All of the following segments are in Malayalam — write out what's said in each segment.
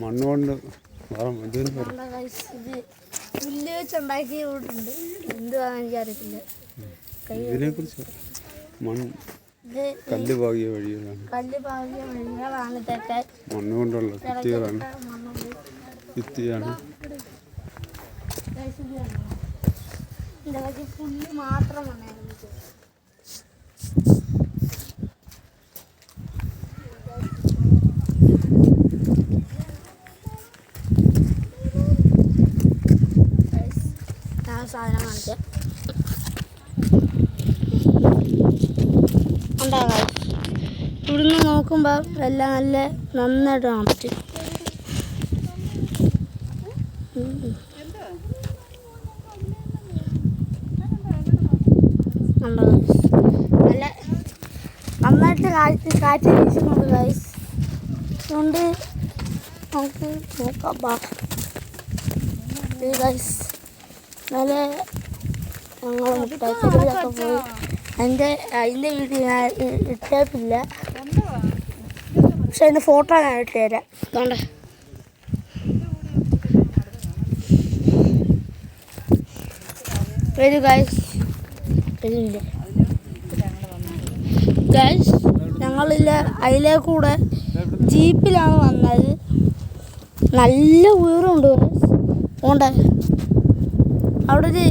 മണ്ണുകൊണ്ട് പുല്ല് വെച്ചുണ്ടാക്കിയ വീടുണ്ട്. എന്തുവാന്ന് എനിക്കറിയത്തില്ല. ഇതിനെക്കുറിച്ച് കല്ല് പാകിയ വഴികളാണ്. ഇതൊക്കെ മണ്ണുകൊണ്ടുള്ള ഭിത്തികളാണ്. ഭിത്തിയാണ്. പുല്ല് മാത്രമാണ്. സാധനം കാണിച്ച ഉണ്ടാകാം. ഇവിടുന്ന് നോക്കുമ്പോൾ എല്ലാം നന്നായിട്ട് കാണാൻ പറ്റും. നല്ല നന്നായിട്ട് കാറ്റ് വീശുന്നുണ്ട് ഗൈസ്. അതുകൊണ്ട് നമുക്ക് നോക്കാം. ഗൈസ് നല്ല ഞങ്ങൾ മുട്ടായിത്തെരുവിലൊക്കെ പോയി. അതിൻ്റെ വീഡിയോ ഞാൻ ഇട്ടേപ്പില്ല, പക്ഷെ അതിൻ്റെ ഫോട്ടോ ഞാൻ ഇട്ടുതരാം. അതുകൊണ്ട് വരൂ ഗൈസ്. ഗൈസ് ഞങ്ങളില്ല അതിലേ കൂടെ ജീപ്പിലാണ് വന്നത്. നല്ല ഉയരമുണ്ട് ഗൈസ്. അതുകൊണ്ട് അവിടെ ഒരു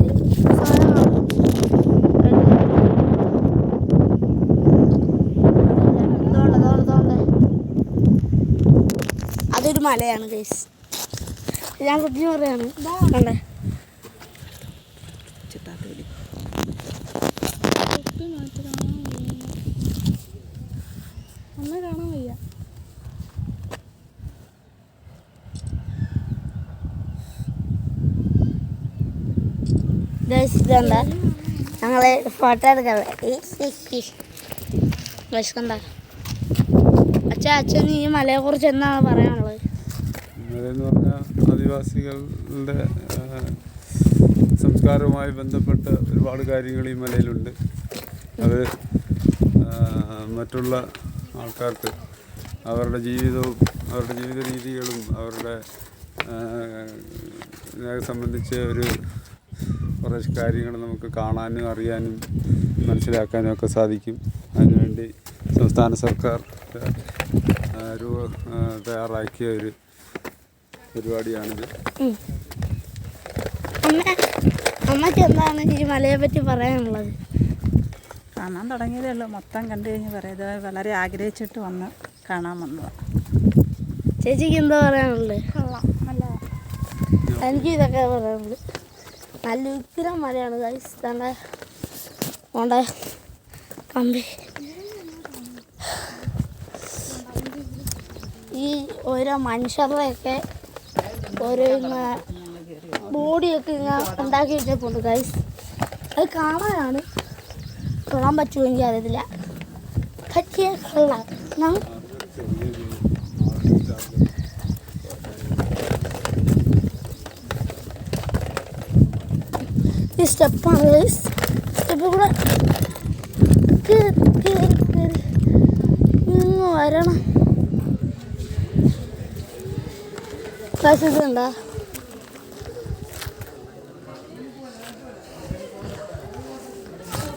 അതൊരു മലയാണ് ഗൈസ്. ഞാൻ സത്യം പറയാണ്. കണ്ടേ ഒന്നും കാണാൻ വയ്യ. ഇതണ്ട ഞങ്ങളെ ഫോട്ടോ എടുക്കണ്ടേ കണ്ട. അച്ഛന് ഈ മലയെ കുറിച്ച് എന്താണ് പറയാനുള്ളത്? മലയെന്ന് പറഞ്ഞാൽ ആദിവാസികളുടെ സംസ്കാരവുമായി ബന്ധപ്പെട്ട് ഒരുപാട് കാര്യങ്ങൾ ഈ മലയിലുണ്ട്. അത് മറ്റുള്ള ആൾക്കാർക്ക് അവരുടെ ജീവിതവും അവരുടെ ജീവിത രീതികളും അവരുടെ സംബന്ധിച്ച് കുറേ കാര്യങ്ങൾ നമുക്ക് കാണാനും അറിയാനും മനസ്സിലാക്കാനും ഒക്കെ സാധിക്കും. അതിനുവേണ്ടി സംസ്ഥാന സർക്കാർ തയ്യാറാക്കിയ ഒരു പരിപാടിയാണിത്. അമ്മയ്ക്ക് എന്താണ് ഈ മലയെ പറ്റി പറയാനുള്ളത്? കാണാൻ തുടങ്ങിയതേ ഉള്ളൂ. മൊത്തം കണ്ടു കഴിഞ്ഞ് പറയാം. വളരെ ആഗ്രഹിച്ചിട്ട് വന്ന് കാണാൻ വന്നതാണ്. ചേച്ചിക്ക് എന്താ പറയാനുള്ളത്? എനിക്ക് ഇതൊക്കെ പറയാനുള്ളത്. നല്ല ഉഗ്രം മലയാണ് ഗൈസ്. തന്നെ കൊണ്ട് കമ്പി ഈ ഓരോ മനുഷ്യരുടെയൊക്കെ ഓരോ ബോഡിയൊക്കെ ഇങ്ങനെ ഉണ്ടാക്കി വെച്ചിട്ടുണ്ട് ഗൈസ്. അത് കാണാനാണ്. കൊള്ളാൻ പറ്റുമോ എനിക്ക് അറിയത്തില്ല. പറ്റിയ കൊള്ളാം. ഈ സ്റ്റെപ്പാണ് ഗൈസ്. സ്റ്റെപ്പ് കൂടെ ഇങ്ങ് വരണം. ഇതുണ്ടോ?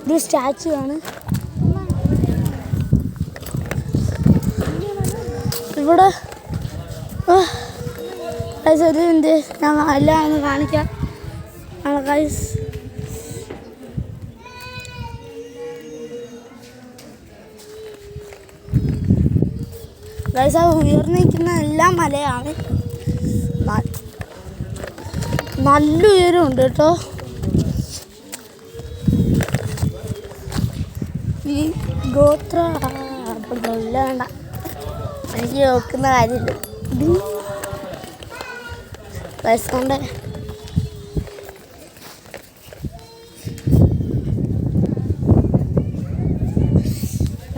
ഇത് സ്റ്റാച്ചു ആണ്. ഇവിടെ ഒരു എന്ത് ഞാൻ എല്ലാം ഒന്ന് കാണിക്കാം. ഗൈസ് ഗൈസ് ആ ഉയർന്നിരിക്കുന്ന എല്ലാം മലയാണ്. നല്ല ഉയരമുണ്ട് കേട്ടോ. ഈ ഗോത്ര വേണ്ട, എനിക്ക് നോക്കുന്ന കാര്യമില്ല. കൊണ്ട്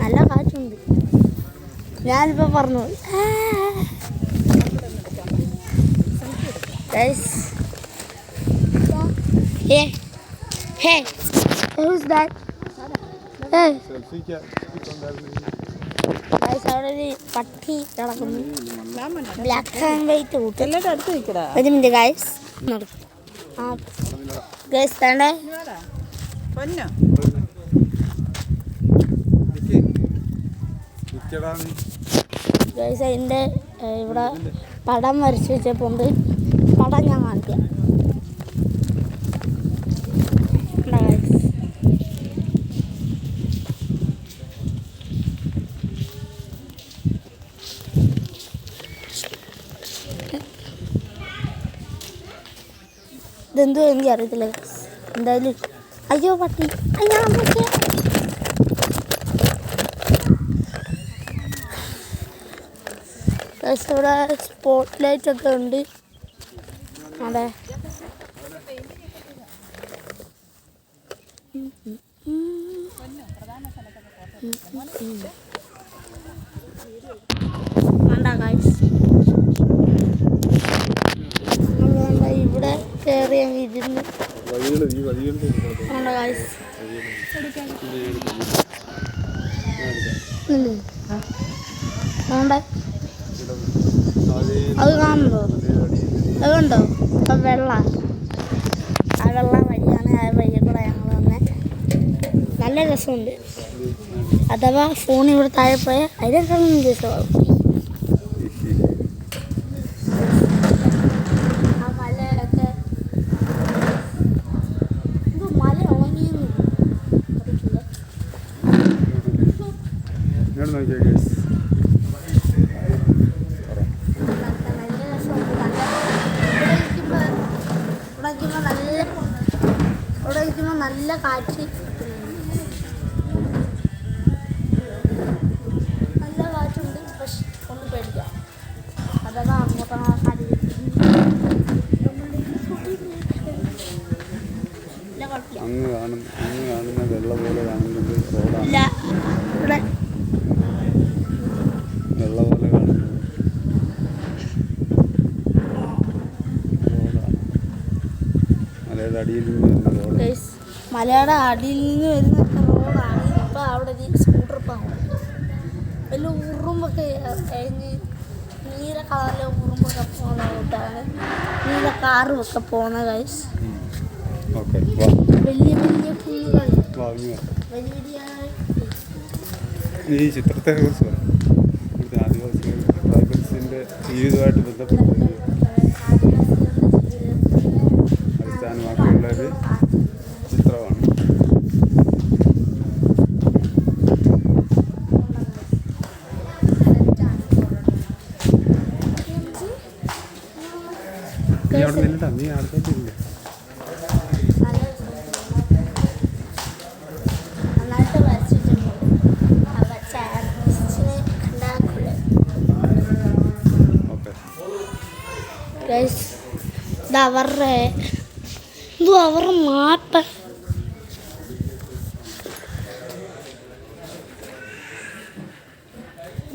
നല്ല കാറ്റുണ്ട്. ഞാനിപ്പോൾ പറഞ്ഞു Hey, hey, who's that? Hey. Guys അവിടെ ഒരു പട്ടി കിടക്കുന്നു. ബ്ലാക്ക് ആൻഡ് വൈറ്റ് കൂട്ട്. എല്ലാവരും അടുത്ത് നിൽക്കടാ. ഒരു മിനിറ്റ് ഗൈസ്. ആ ഗൈസ് വേണ്ടേ പൊന്നോ ഗൈസ് അതിൻ്റെ ഇവിടെ പടം വരച്ച് വെച്ചപ്പോണ്ട് പടം ഞാൻ കാണിക്കാം. ഇതെന്തോ എനിക്ക് അറിയത്തില്ല ഗൈസ്. എന്തായാലും അയ്യോ പട്ടി അയ്യോ ഗൈസ് ഇവിടെ സ്പോട്ട് ലൈറ്റ് ഒക്കെ ഉണ്ട്. അതെ വേണ്ട ഗൈസ്. ഇവിടെ കയറി അങ്ങ് ഇരുന്ന് വേണ്ട ഗൈസ്. വേണ്ട അത് കാണുന്നുണ്ടോ? അത് കണ്ടോ? ആ വെള്ളം വഴിയാണ്. ആ വഴി കൂടെ ഞങ്ങൾ വന്നെ. നല്ല രസമുണ്ട്. അഥവാ ഫോൺ ഇവിടെ താഴെ പോയാൽ അതിനേക്കാളും രസമാകും. ആ മലയൊക്കെ ഇത് മല ഉണങ്ങിയെന്ന് അറിയില്ല. ഇവിടെ ഇരിക്കുമ്പോൾ നല്ല കാറ്റ്, നല്ല കാറ്റുണ്ട്. പക്ഷെ ഒന്ന് പേടിക്കാം. അഥവാ അങ്ങോട്ടാണ് അങ്ങ് കാണുന്ന വെള്ളം പോലെ കാണുന്നത് റോഡാണ്. ഇല്ല ഇവിടെ വെള്ളം പോലെ കാണുന്നത് റോഡാണ്. മലയുടെ അടിയിൽ നിന്ന് വരുന്ന റോഡ്. മലയുടെ അടിയിൽ നിന്ന് വരുന്ന റോഡാണ്. ഇപ്പം അവിടെ ഒരു സ്കൂട്ടർ പോകുന്നത്. വലിയ ഉറുമ്പൊക്കെ കഴിഞ്ഞ് നീല കളറിലെ ഉറുമ്പൊക്കെ പോകുന്ന റോഡാണ്. നീല കാറും ഒക്കെ പോകുന്ന ഗൈസ്. വലിയ വലിയ കുഞ്ഞുകൾ വലിയ ഈ ചിത്രത്തെ കുറിച്ച് പറയാം. ഇവിടുത്തെ ആദിവാസികൾ ട്രൈബൽസിൻ്റെ ജീവിതമായിട്ട് ബന്ധപ്പെട്ട അടിസ്ഥാനമാക്കിയുള്ള ഒരു ചിത്രമാണ്. നീ അവിടെ നിന്നിട്ടാ? നീ ആൾക്കാരില്ല. അവരുടെ മാപ്പ്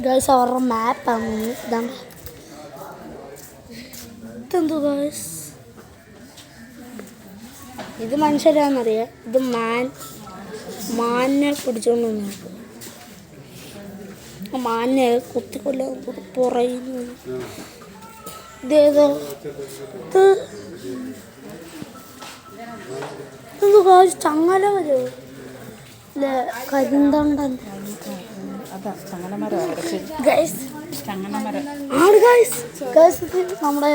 ഗൈസ്, അവരുടെ മാപ്പാണ്. ഇതാണ് ഇതെന്തോ ഗൈസ്. ഇത് മനുഷ്യരാന്നറിയാം. ഇത് മാനിനെ പിടിച്ചോണ്ട് വന്നു. മാനിനെ കുത്തിക്കൊല്ലാൻ പുറയുന്നു. ഇതേതോ ചങ്ങല വരോ അല്ലേ? കരിന്തണ്ടൻ നമ്മുടെ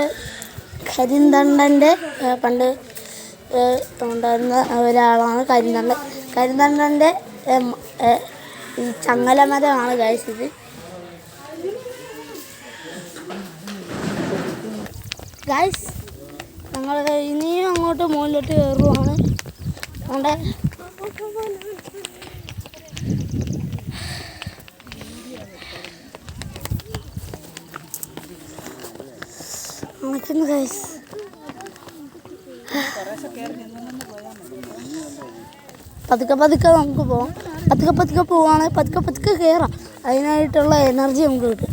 കരിന്തണ്ടൻ്റെ പണ്ട് ഉണ്ടായിരുന്ന ഒരാളാണ് കരിന്തണ്ടൻ. കരിന്തണ്ടൻ്റെ ഈ ചങ്ങലമരമാണ് ഗൈസ് ഇത്. ഗൈസ് ഞങ്ങൾ ഇനിയും അങ്ങോട്ട് മുകളിലോട്ട് കയറുവാണ്. അവിടെ നടക്കുന്നു ഗൈസ്. പതുക്കെ പതുക്കെ നമുക്ക് പോവാം. പതുക്കെ പോവുകയാണെങ്കിൽ പതുക്കെ കയറാം. അതിനായിട്ടുള്ള എനർജി നമുക്ക് കിട്ടും.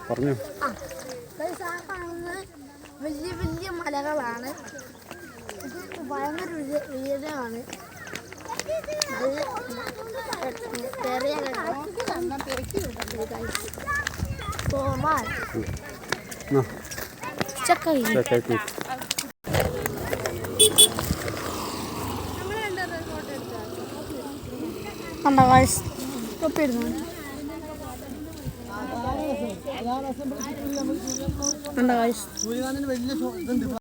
പറഞ്ഞു വലിയ വലിയ മലകളാണ്. ഭയങ്കര ഉയരമാണ്. ചക്കാക്കി കണ്ടോ ഗൈസ്, തൊപ്പിടുന്നു കണ്ടോ ഗൈസ്.